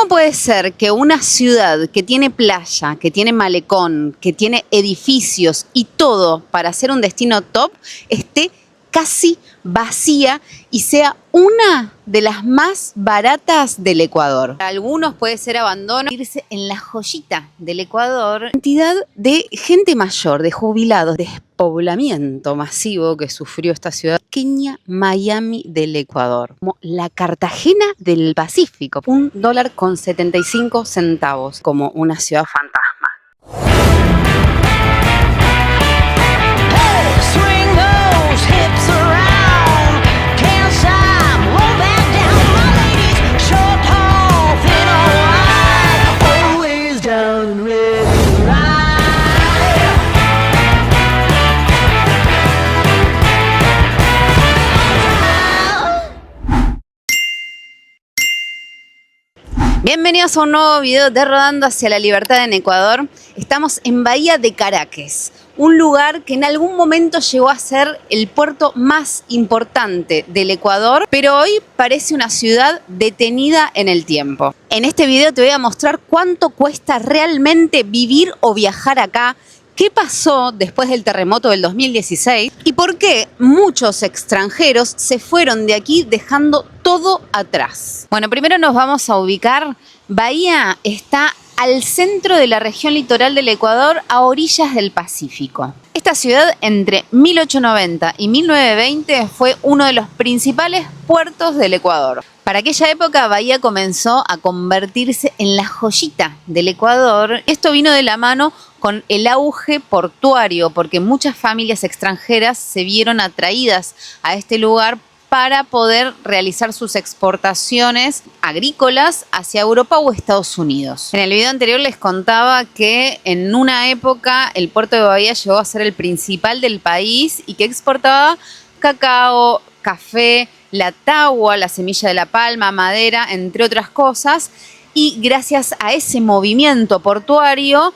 ¿Cómo puede ser que una ciudad que tiene playa, que tiene malecón, que tiene edificios y todo para ser un destino top, esté casi vacía y sea una de las más baratas del Ecuador? Para algunos puede ser abandono, irse en la joyita del Ecuador. Cantidad de gente mayor, de jubilados, despoblamiento masivo que sufrió esta ciudad pequeña, Miami del Ecuador, como la Cartagena del Pacífico, $1.75, como una ciudad fantasma. Bienvenidos a un nuevo video de Rodando hacia la Libertad en Ecuador. Estamos en Bahía de Caracas, un lugar que en algún momento llegó a ser el puerto más importante del Ecuador, pero hoy parece una ciudad detenida en el tiempo. En este video te voy a mostrar cuánto cuesta realmente vivir o viajar acá, qué pasó después del terremoto del 2016 y por qué muchos extranjeros se fueron de aquí dejando todo atrás. Bueno, primero nos vamos a ubicar. Bahía está al centro de la región litoral del Ecuador, a orillas del Pacífico. Esta ciudad entre 1890 y 1920 fue uno de los principales puertos del Ecuador. Para aquella época, Bahía comenzó a convertirse en la joyita del Ecuador. Esto vino de la mano con el auge portuario, porque muchas familias extranjeras se vieron atraídas a este lugar para poder realizar sus exportaciones agrícolas hacia Europa o Estados Unidos. En el video anterior les contaba que en una época el puerto de Bahía llegó a ser el principal del país y que exportaba cacao, café, la tagua, la semilla de la palma, madera, entre otras cosas. Y gracias a ese movimiento portuario,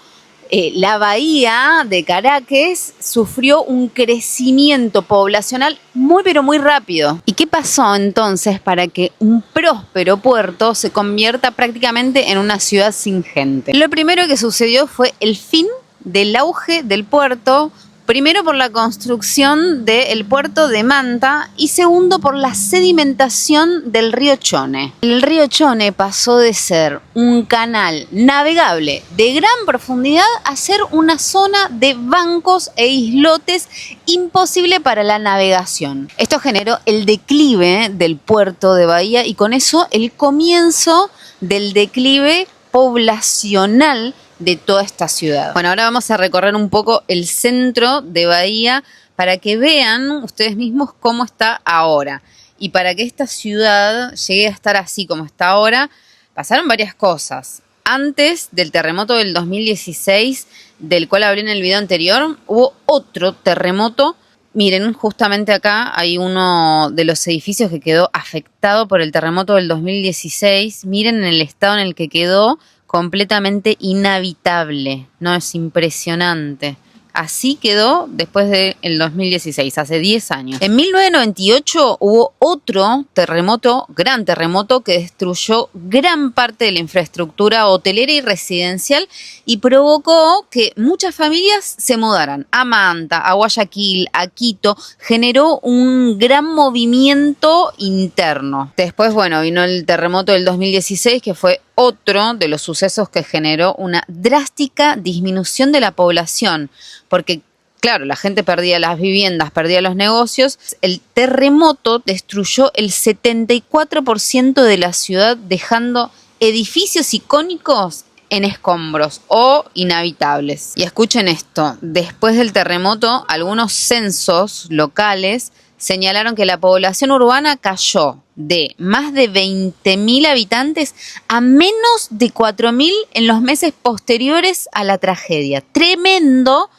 la bahía de Caracas sufrió un crecimiento poblacional muy pero muy rápido. ¿Y qué pasó entonces para que un próspero puerto se convierta prácticamente en una ciudad sin gente? Lo primero que sucedió fue el fin del auge del puerto. Primero por la construcción del puerto de Manta y segundo por la sedimentación del río Chone. El río Chone pasó de ser un canal navegable de gran profundidad a ser una zona de bancos e islotes imposible para la navegación. Esto generó el declive del puerto de Bahía y con eso el comienzo del declive poblacional de toda esta ciudad. Bueno, ahora vamos a recorrer un poco el centro de Bahía para que vean ustedes mismos cómo está ahora. Y para que esta ciudad llegue a estar así como está ahora, pasaron varias cosas. Antes del terremoto del 2016, del cual hablé en el video anterior, hubo otro terremoto. Miren, justamente acá hay uno de los edificios que quedó afectado por el terremoto del 2016. Miren el estado en el que quedó, completamente inhabitable. No, es impresionante. Así quedó después del 2016, hace 10 años. En 1998 hubo otro terremoto, gran terremoto, que destruyó gran parte de la infraestructura hotelera y residencial y provocó que muchas familias se mudaran a Manta, a Guayaquil, a Quito. Generó un gran movimiento interno. Después, bueno, vino el terremoto del 2016, que fue otro de los sucesos que generó una drástica disminución de la población, porque claro, la gente perdía las viviendas, perdía los negocios. El terremoto destruyó el 74% de la ciudad, dejando edificios icónicos en escombros o inhabitables. Y escuchen esto, después del terremoto, algunos censos locales señalaron que la población urbana cayó de más de 20.000 habitantes a menos de 4.000 en los meses posteriores a la tragedia. Tremendo.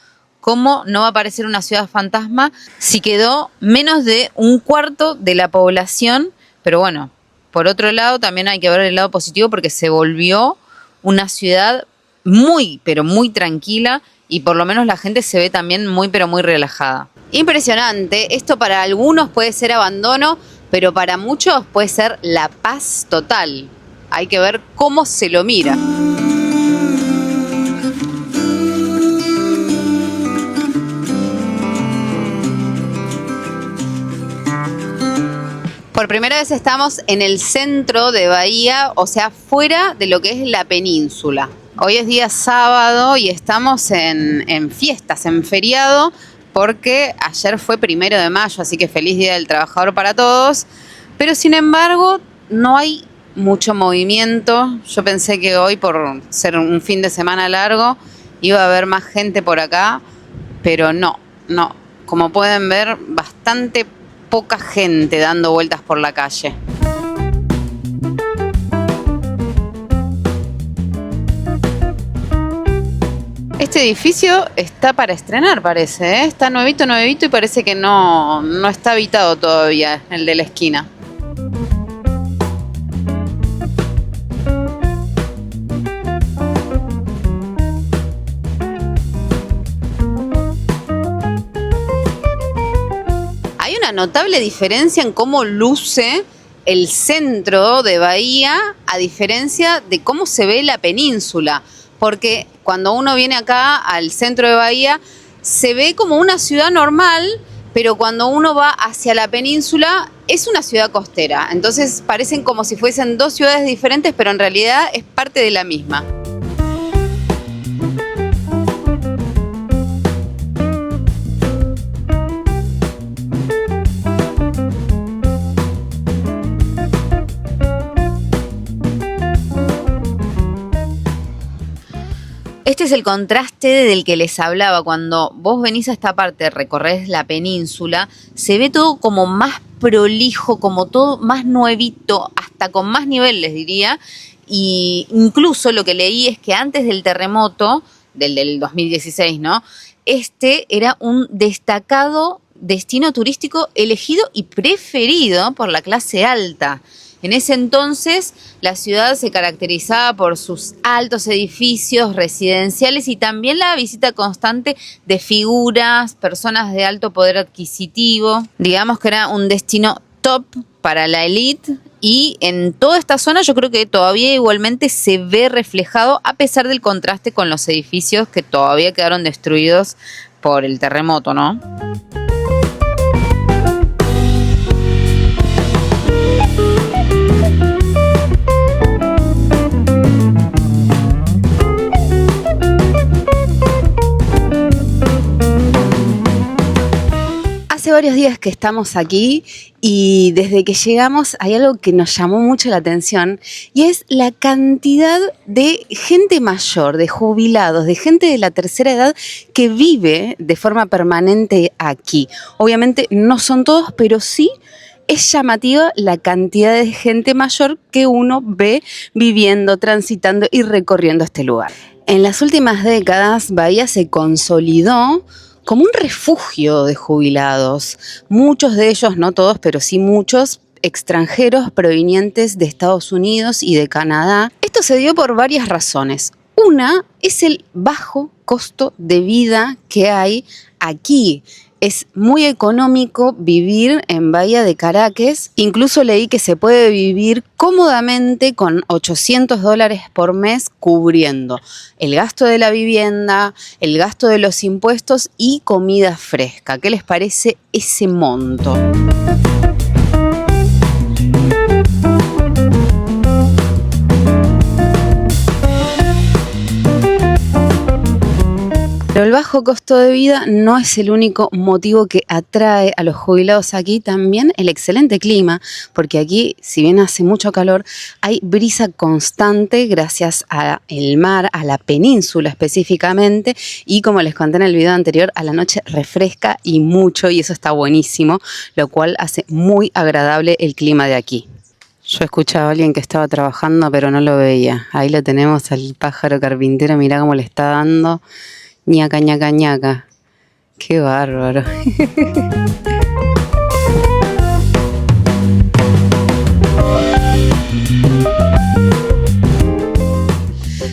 ¿Cómo no va a parecer una ciudad fantasma si quedó menos de un cuarto de la población? Pero bueno, por otro lado también hay que ver el lado positivo porque se volvió una ciudad muy, pero muy tranquila y por lo menos la gente se ve también muy, pero muy relajada. Impresionante. Esto para algunos puede ser abandono, pero para muchos puede ser la paz total. hay que ver cómo se lo mira. Por primera vez estamos en el centro de Bahía, o sea, fuera de lo que es la península. Hoy es día sábado y estamos en fiestas, en feriado, porque ayer fue 1 de mayo, así que feliz Día del Trabajador para todos. Pero sin embargo, no hay mucho movimiento. Yo pensé que hoy, por ser un fin de semana largo, iba a haber más gente por acá, pero no. Como pueden ver, bastante poca gente dando vueltas por la calle. Este edificio está para estrenar, parece, ¿eh? Está nuevito y parece que no está habitado todavía, el de la esquina. Hay una notable diferencia en cómo luce el centro de Bahía a diferencia de cómo se ve la península, porque cuando uno viene acá al centro de Bahía se ve como una ciudad normal, pero cuando uno va hacia la península es una ciudad costera, entonces parecen como si fuesen dos ciudades diferentes, pero en realidad es parte de la misma. Este es el contraste del que les hablaba. Cuando vos venís a esta parte, recorres la península, se ve todo como más prolijo, como todo más nuevito, hasta con más nivel, les diría. Y incluso lo que leí es que antes del terremoto, del 2016, ¿no? Este era un destacado destino turístico elegido y preferido por la clase alta. En ese entonces, la ciudad se caracterizaba por sus altos edificios residenciales y también la visita constante de figuras, personas de alto poder adquisitivo. Digamos que era un destino top para la élite y en toda esta zona yo creo que todavía igualmente se ve reflejado a pesar del contraste con los edificios que todavía quedaron destruidos por el terremoto, ¿no? Hace varios días que estamos aquí y desde que llegamos hay algo que nos llamó mucho la atención y es la cantidad de gente mayor, de jubilados, de gente de la tercera edad que vive de forma permanente aquí. Obviamente no son todos, pero sí es llamativa la cantidad de gente mayor que uno ve viviendo, transitando y recorriendo este lugar. En las últimas décadas, Bahía se consolidó como un refugio de jubilados. Muchos de ellos, no todos, pero sí muchos, extranjeros provenientes de Estados Unidos y de Canadá. Esto se dio por varias razones. Una es el bajo costo de vida que hay aquí. Es muy económico vivir en Bahía de Caracas. Incluso leí que se puede vivir cómodamente con $800 por mes cubriendo el gasto de la vivienda, el gasto de los impuestos y comida fresca. ¿Qué les parece ese monto? Pero el bajo costo de vida no es el único motivo que atrae a los jubilados aquí, también el excelente clima, porque aquí, si bien hace mucho calor, hay brisa constante gracias al mar, a la península específicamente, y como les conté en el video anterior, a la noche refresca y mucho, y eso está buenísimo, lo cual hace muy agradable el clima de aquí. Yo escuchaba a alguien que estaba trabajando, pero no lo veía. Ahí lo tenemos al pájaro carpintero, mirá cómo le está dando. Ñaca, ñaca, ñaca. Qué bárbaro.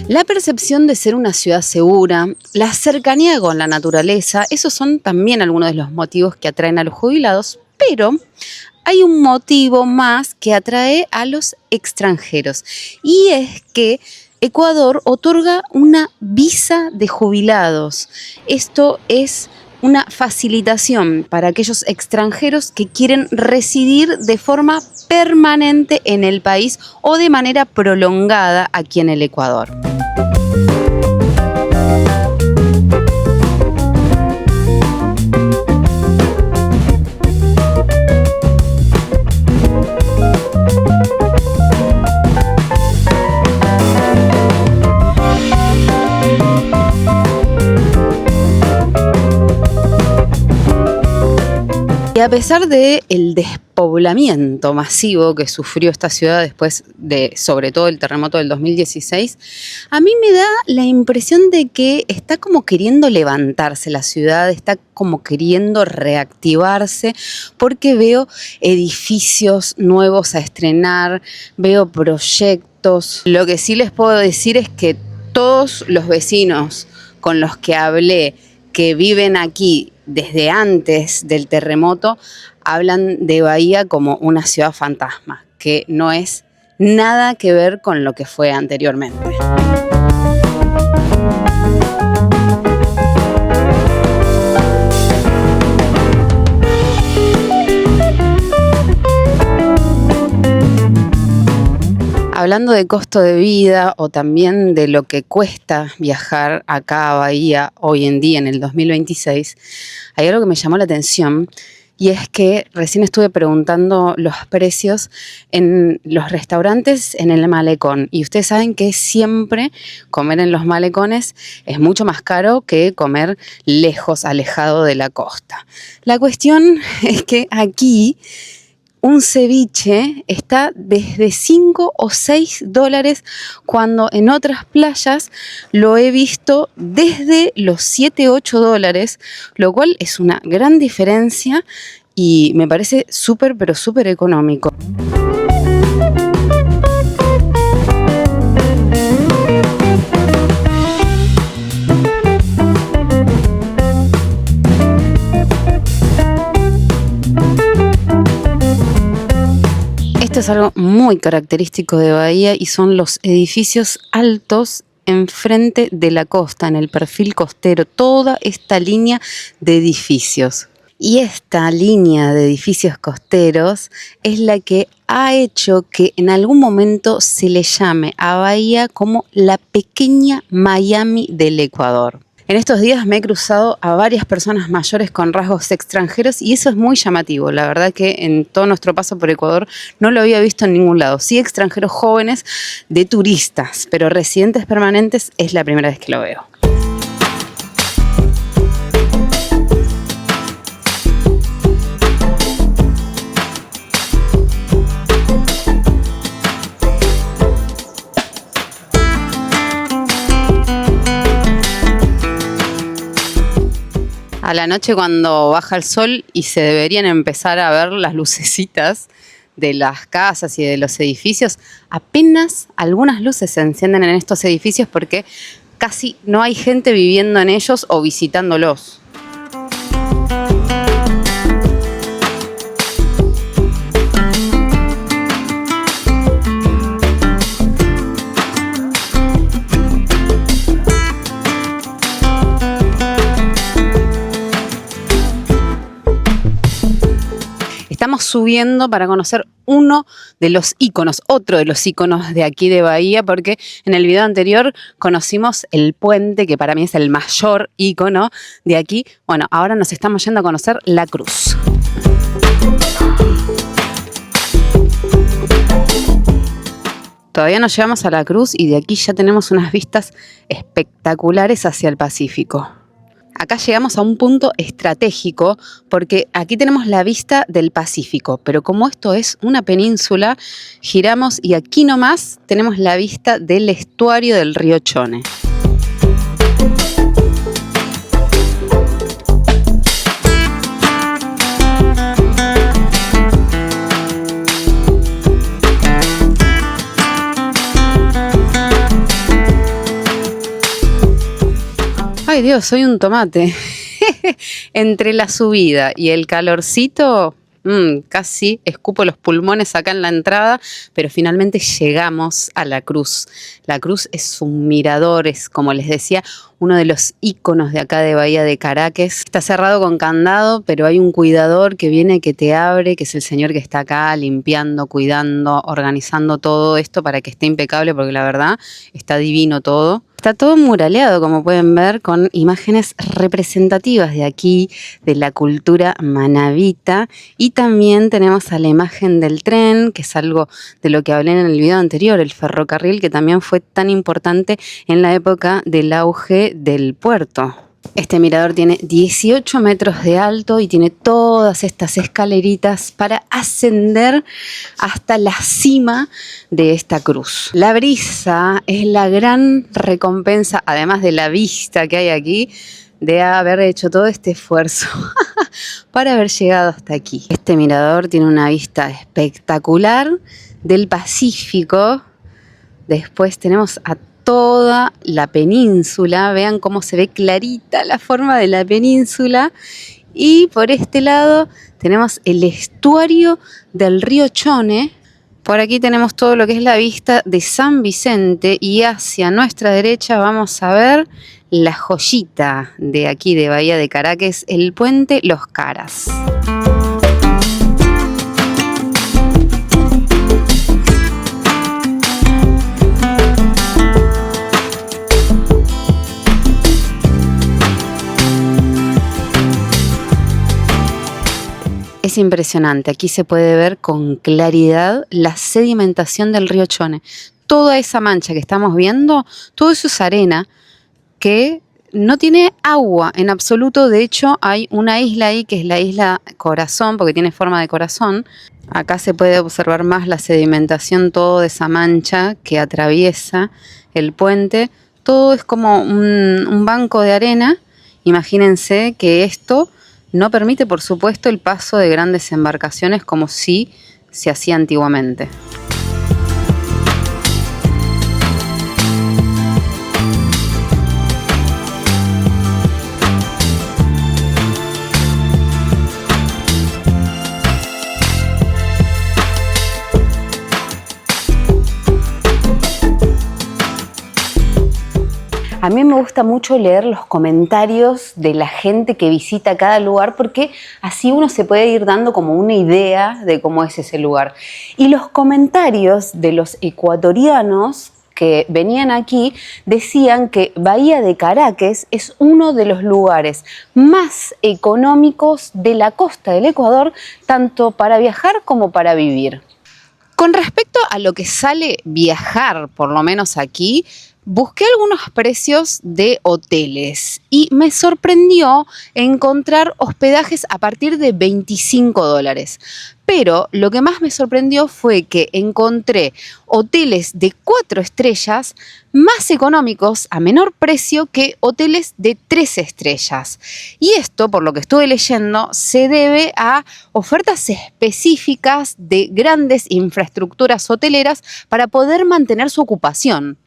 La percepción de ser una ciudad segura, la cercanía con la naturaleza, esos son también algunos de los motivos que atraen a los jubilados, pero hay un motivo más que atrae a los extranjeros, y es que Ecuador otorga una visa de jubilados. Esto es una facilitación para aquellos extranjeros que quieren residir de forma permanente en el país o de manera prolongada aquí en el Ecuador. Y a pesar del despoblamiento masivo que sufrió esta ciudad después de, sobre todo, el terremoto del 2016, a mí me da la impresión de que está como queriendo levantarse la ciudad, está como queriendo reactivarse, porque veo edificios nuevos a estrenar, veo proyectos. Lo que sí les puedo decir es que todos los vecinos con los que hablé que viven aquí desde antes del terremoto hablan de Bahía como una ciudad fantasma, que no es nada que ver con lo que fue anteriormente. Hablando de costo de vida o también de lo que cuesta viajar acá a Bahía hoy en día en el 2026, hay algo que me llamó la atención, y es que recién estuve preguntando los precios en los restaurantes en el malecón, y ustedes saben que siempre comer en los malecones es mucho más caro que comer lejos, alejado de la costa. La cuestión es que aquí un ceviche está desde 5 o 6 dólares, cuando en otras playas lo he visto desde los 7, 8 dólares, lo cual es una gran diferencia y me parece súper, pero súper económico. Esto es algo muy característico de Bahía y son los edificios altos enfrente de la costa, en el perfil costero, toda esta línea de edificios. Y esta línea de edificios costeros es la que ha hecho que en algún momento se le llame a Bahía como la pequeña Miami del Ecuador. En estos días me he cruzado a varias personas mayores con rasgos extranjeros y eso es muy llamativo. La verdad que en todo nuestro paso por Ecuador no lo había visto en ningún lado. Sí, extranjeros jóvenes de turistas, pero residentes permanentes es la primera vez que lo veo. A la noche, cuando baja el sol y se deberían empezar a ver las lucecitas de las casas y de los edificios, apenas algunas luces se encienden en estos edificios porque casi no hay gente viviendo en ellos o visitándolos. Estamos subiendo para conocer otro de los íconos de aquí de Bahía, porque en el video anterior conocimos el puente, que para mí es el mayor ícono de aquí. Bueno, ahora nos estamos yendo a conocer la cruz. Todavía no llegamos a la cruz y de aquí ya tenemos unas vistas espectaculares hacia el Pacífico. Acá llegamos a un punto estratégico porque aquí tenemos la vista del Pacífico, pero como esto es una península, giramos y aquí nomás tenemos la vista del estuario del río Chone. Ay Dios, soy un tomate. Entre la subida y el calorcito Casi escupo los pulmones acá en la entrada, pero finalmente llegamos a la cruz. La cruz es un mirador, es, como les decía, uno de los íconos de acá de Bahía de Caracas. Está cerrado con candado, pero hay un cuidador que viene, que te abre, que es el señor que está acá limpiando, cuidando, organizando todo esto para que esté impecable, porque la verdad está divino todo. Está todo muraleado, como pueden ver, con imágenes representativas de aquí, de la cultura manabita. Y también tenemos a la imagen del tren, que es algo de lo que hablé en el video anterior, el ferrocarril, que también fue tan importante en la época del auge del puerto. Este mirador tiene 18 metros de alto y tiene todas estas escaleritas para ascender hasta la cima de esta cruz. La brisa es la gran recompensa, además de la vista que hay aquí, de haber hecho todo este esfuerzo para haber llegado hasta aquí. Este mirador tiene una vista espectacular del Pacífico. Después tenemos a toda la península, vean cómo se ve clarita la forma de la península, y por este lado tenemos el estuario del río Chone. Por aquí tenemos todo lo que es la vista de San Vicente, y hacia nuestra derecha vamos a ver la joyita de aquí de Bahía de Caracas, el puente Los Caras. Es impresionante, aquí se puede ver con claridad la sedimentación del río Chone. Toda esa mancha que estamos viendo, todo eso es arena que no tiene agua en absoluto. De hecho, hay una isla ahí que es la isla Corazón, porque tiene forma de corazón. Acá se puede observar más la sedimentación, todo de esa mancha que atraviesa el puente. Todo es como un banco de arena. Imagínense que esto no permite, por supuesto, el paso de grandes embarcaciones como sí se hacía antiguamente. A mí me gusta mucho leer los comentarios de la gente que visita cada lugar, porque así uno se puede ir dando como una idea de cómo es ese lugar. Y los comentarios de los ecuatorianos que venían aquí decían que Bahía de Caracas es uno de los lugares más económicos de la costa del Ecuador, tanto para viajar como para vivir. Con respecto a lo que sale viajar, por lo menos aquí, busqué algunos precios de hoteles y me sorprendió encontrar hospedajes a partir de $25. Pero lo que más me sorprendió fue que encontré hoteles de 4 estrellas más económicos a menor precio que hoteles de 3 estrellas. Y esto, por lo que estuve leyendo, se debe a ofertas específicas de grandes infraestructuras hoteleras para poder mantener su ocupación.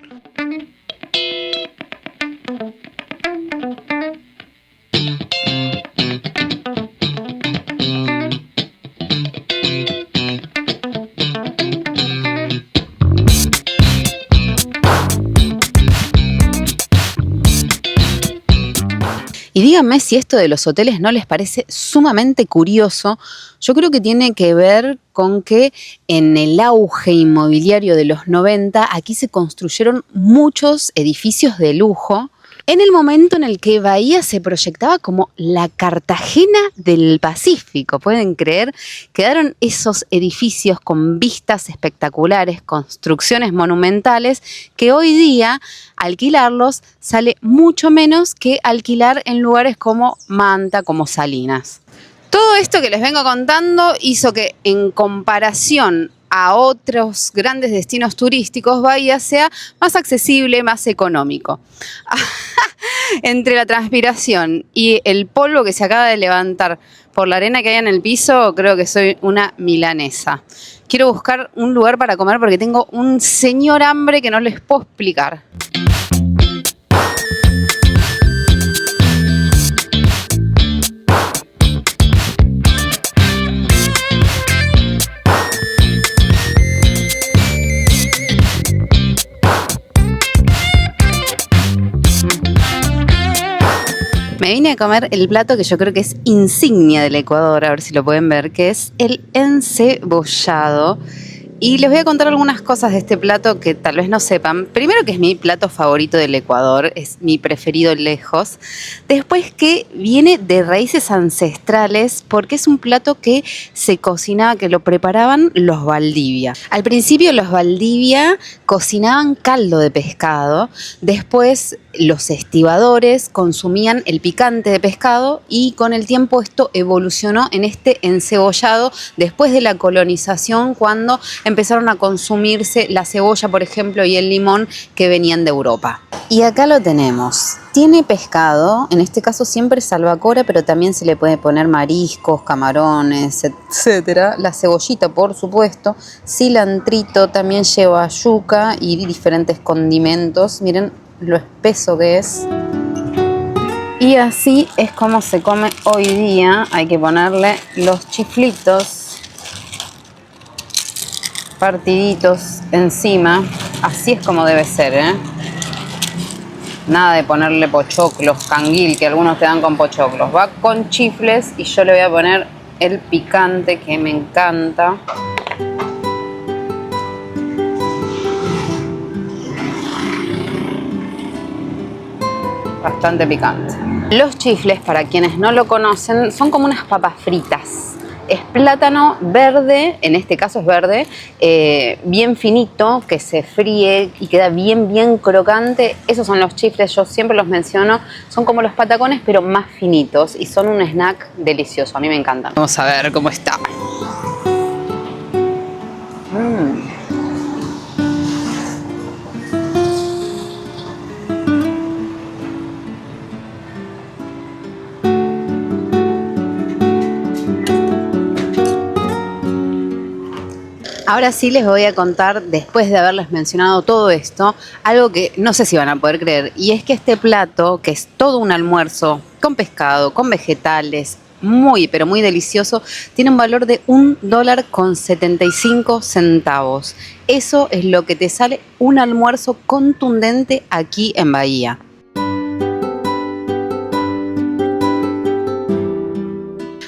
Y díganme si esto de los hoteles no les parece sumamente curioso. Yo creo que tiene que ver con que en el auge inmobiliario de los 90 aquí se construyeron muchos edificios de lujo, en el momento en el que Bahía se proyectaba como la Cartagena del Pacífico. ¿Pueden creer? Quedaron esos edificios con vistas espectaculares, construcciones monumentales, que hoy día alquilarlos sale mucho menos que alquilar en lugares como Manta, como Salinas. Todo esto que les vengo contando hizo que, en comparación a otros grandes destinos turísticos, Bahía sea más accesible, más económico. Entre la transpiración y el polvo que se acaba de levantar por la arena que hay en el piso, creo que soy una milanesa. Quiero buscar un lugar para comer porque tengo un señor hambre que no les puedo explicar. Me vine a comer el plato que yo creo que es insignia del Ecuador, a ver si lo pueden ver, que es el encebollado. Y les voy a contar algunas cosas de este plato que tal vez no sepan. Primero que es mi plato favorito del Ecuador, es mi preferido lejos. Después que viene de raíces ancestrales porque es un plato que se cocinaba, que lo preparaban los Valdivia. Al principio los Valdivia cocinaban caldo de pescado, después los estibadores consumían el picante de pescado y con el tiempo esto evolucionó en este encebollado después de la colonización, cuando empezaron a consumirse la cebolla, por ejemplo, y el limón que venían de Europa. Y acá lo tenemos. Tiene pescado, en este caso siempre salvacora, pero también se le puede poner mariscos, camarones, etcétera. La cebollita, por supuesto, cilantrito, también lleva yuca y diferentes condimentos. Miren lo espeso que es. Y así es como se come hoy día. Hay que ponerle los chiflitos partiditos encima. Así es como debe ser, ¿eh? Nada de ponerle pochoclos, canguil, que algunos te dan con pochoclos. Va con chifles y yo le voy a poner el picante que me encanta. Bastante picante. Los chifles, para quienes no lo conocen, son como unas papas fritas. Es plátano verde, en este caso es verde, bien finito, que se fríe y queda bien crocante. Esos son los chifles, yo siempre los menciono. Son como los patacones, pero más finitos y son un snack delicioso. A mí me encantan. Vamos a ver cómo está. Ahora sí les voy a contar, después de haberles mencionado todo esto, algo que no sé si van a poder creer. Y es que este plato, que es todo un almuerzo con pescado, con vegetales, muy, pero muy delicioso, tiene un valor de $1.75. Eso es lo que te sale un almuerzo contundente aquí en Bahía.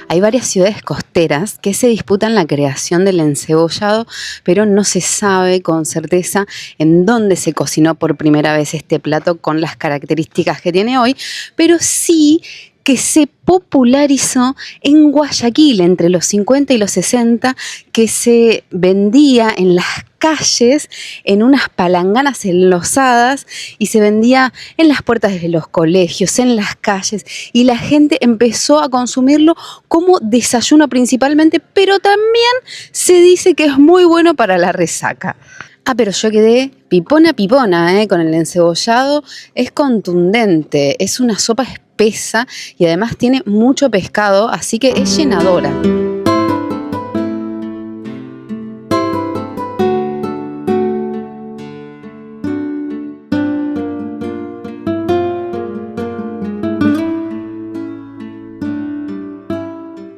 Hay varias ciudades costeras que se disputan la creación del encebollado, pero no se sabe con certeza en dónde se cocinó por primera vez este plato con las características que tiene hoy, pero sí que se popularizó en Guayaquil entre los 50 y los 60, que se vendía en las calles, en unas palanganas enlosadas, y se vendía en las puertas de los colegios, en las calles, y la gente empezó a consumirlo como desayuno principalmente, pero también se dice que es muy bueno para la resaca. Ah, pero yo quedé pipona, con el encebollado. Es contundente, es una sopa espesa y además tiene mucho pescado, así que es llenadora.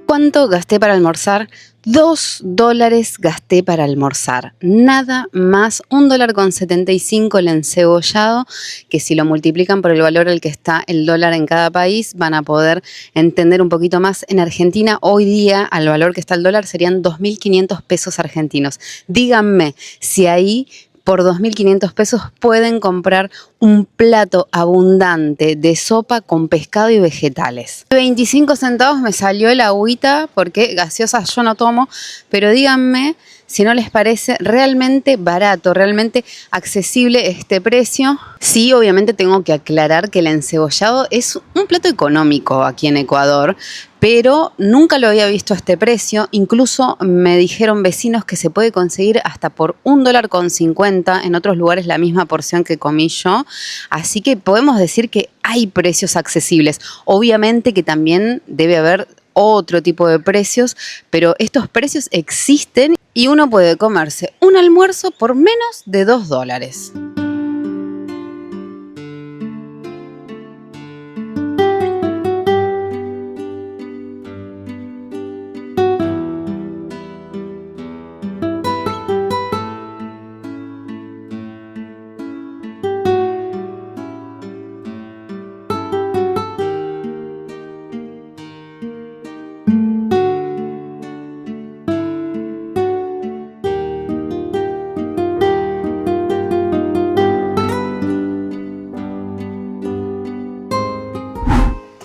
¿Cuánto gasté para almorzar? $2 gasté para almorzar, nada más. $1.75 el encebollado, que si lo multiplican por el valor al que está el dólar en cada país, van a poder entender un poquito más. En Argentina, hoy día, al valor que está el dólar, serían 2.500 pesos argentinos. Díganme si ahí por 2.500 pesos pueden comprar un plato abundante de sopa con pescado y vegetales. 25 centavos me salió el agüita, porque gaseosa yo no tomo, pero díganme si no les parece realmente barato, realmente accesible este precio. Sí, obviamente tengo que aclarar que el encebollado es un plato económico aquí en Ecuador, pero nunca lo había visto a este precio. Incluso me dijeron vecinos que se puede conseguir hasta por $1.50, en otros lugares la misma porción que comí yo. Así que podemos decir que hay precios accesibles. Obviamente que también debe haber otro tipo de precios, pero estos precios existen y uno puede comerse un almuerzo por menos de $2.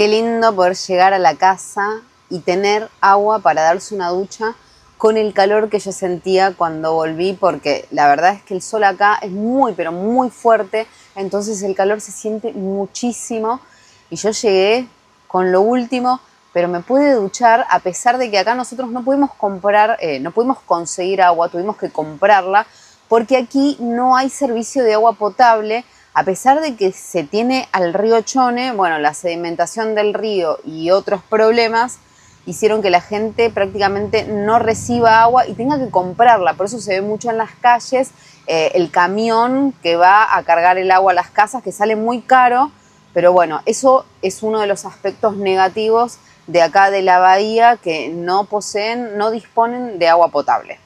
Qué lindo poder llegar a la casa y tener agua para darse una ducha con el calor que yo sentía cuando volví, porque la verdad es que el sol acá es muy, pero muy fuerte, entonces el calor se siente muchísimo y yo llegué con lo último, pero me pude duchar a pesar de que acá nosotros no pudimos comprar, no pudimos conseguir agua, tuvimos que comprarla, porque aquí no hay servicio de agua potable, a pesar de que se tiene al río Chone. Bueno, la sedimentación del río y otros problemas hicieron que la gente prácticamente no reciba agua y tenga que comprarla. Por eso se ve mucho en las calles el camión que va a cargar el agua a las casas, que sale muy caro, pero bueno, eso es uno de los aspectos negativos de acá de la bahía, que no poseen, no disponen de agua potable.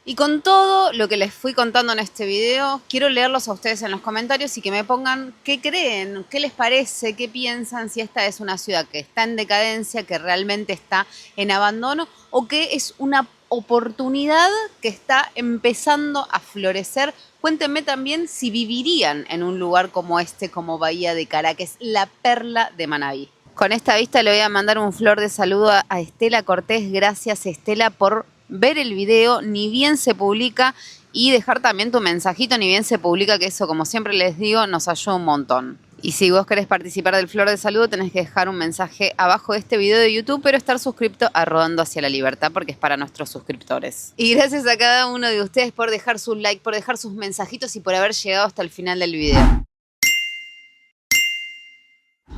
Y con todo lo que les fui contando en este video, quiero leerlos a ustedes en los comentarios y que me pongan qué creen, qué les parece, qué piensan, si esta es una ciudad que está en decadencia, que realmente está en abandono o que es una oportunidad que está empezando a florecer. Cuéntenme también si vivirían en un lugar como este, como Bahía de Caracas, la perla de Manabí. Con esta vista le voy a mandar un flor de saludo a Estela Cortés. Gracias, Estela, por ver el video, ni bien se publica, y dejar también tu mensajito, ni bien se publica, que eso, como siempre les digo, nos ayuda un montón. Y si vos querés participar del Flor de Saludo, tenés que dejar un mensaje abajo de este video de YouTube, pero estar suscripto a Rodando Hacia la Libertad, porque es para nuestros suscriptores. Y gracias a cada uno de ustedes por dejar su like, por dejar sus mensajitos y por haber llegado hasta el final del video.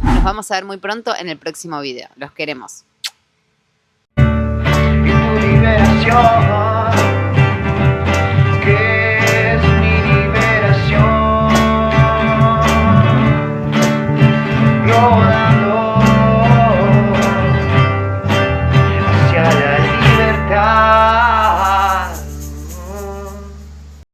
Nos vamos a ver muy pronto en el próximo video. Los queremos. Liberación.